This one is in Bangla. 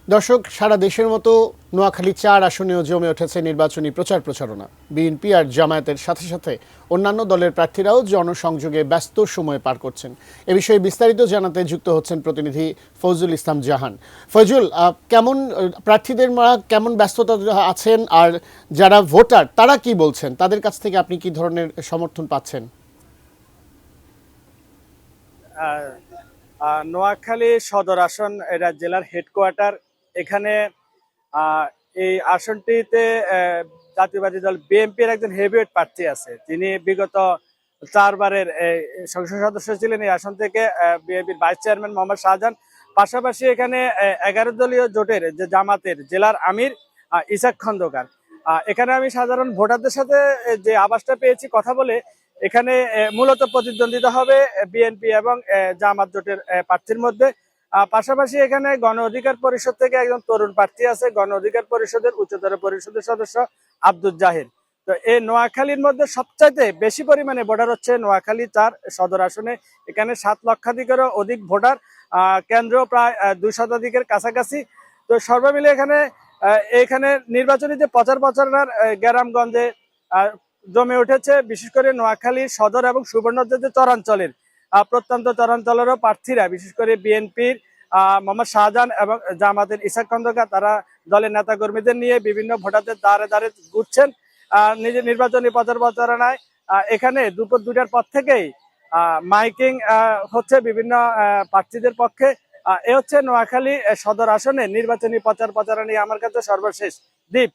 দর্শক, সারা দেশের মতো নোয়াখালী ৪ আসনেও জমে উঠেছে নির্বাচনী প্রচারণা। বিএনপি আর জামায়াতের সাথে সাথে অন্যান্য দলের প্রার্থীরাও জনসংযোগে ব্যস্ত সময় পার করছেন। এ বিষয়ে বিস্তারিত জানাতে যুক্ত হচ্ছেন প্রতিনিধি ফয়জুল ইসলাম জাহান। ফয়জুল, কেমন প্রার্থীদের কেমন ব্যস্ততা আছেন, আর যারা ভোটার তারা কি বলছেন, তাদের কাছ থেকে আপনি কি ধরনের সমর্থন পাচ্ছেন? নোয়াখালী সদর আসন, এটা জেলার হেডকোয়ার্টার। এখানে এই আসনটিতে জাতীয়বাদী দল বিএনপির একজন হেভিওয়েট প্রার্থী আছে, যিনি বিগত 4বারের সংসদ সদস্য ছিলেন এই আসন থেকে, বিএনপির ভাইস চেয়ারম্যান মোহাম্মদ শাহজাহান। পাশাপাশি এখানে 11 দলীয় জোটের যে জামাতের জেলার আমির ইসাক খন্দকার। এখানে আমি সাধারণ ভোটারদের সাথে যে আভাসটা পেয়েছি কথা বলে, এখানে মূলত প্রতিদ্বন্দ্বিতা হবে বিএনপি এবং জামাত জোটের প্রার্থীর মধ্যে। পাশাপাশি এখানে গণ অধিকার পরিষদ থেকে একজন তরুণ প্রার্থী আছে, গণ অধিকার পরিষদের উচ্চতর পরিষদের সদস্য আব্দুল জাহির। তো এই নোয়াখালীর মধ্যে সবচাইতে বেশি পরিমাণে ভোটার হচ্ছে নোয়াখালী ৪ সদর আসনে। এখানে 7 লক্ষাধিকেরও অধিক ভোটার, কেন্দ্র প্রায় 2 শতাধিকের কাছাকাছি। তো সর্বমিলে এখানে নির্বাচনী যে প্রচারণার গ্রামগঞ্জে জমে উঠেছে, বিশেষ করে নোয়াখালী সদর এবং সুবর্ণচর যে চরাঞ্চলের প্রত্যন্ত চরাঞ্চলেরও প্রার্থীরা, বিশেষ করে বিএনপির মোহাম্মদ শাহজাহান এবং জামাতের ইসাক খন্দকার, তারা দলের নেতাকর্মীদের নিয়ে বিভিন্ন ভোটারদের দ্বারে দ্বারে ঘুরছেন নিজের নির্বাচনী প্রচারণায়। এখানে দুপুর 2টার পর থেকেই মাইকিং হচ্ছে বিভিন্ন প্রার্থীদের পক্ষে। এ হচ্ছে নোয়াখালী সদর আসনে নির্বাচনী প্রচারণা। আমার কাছে সর্বশেষ। দীপ।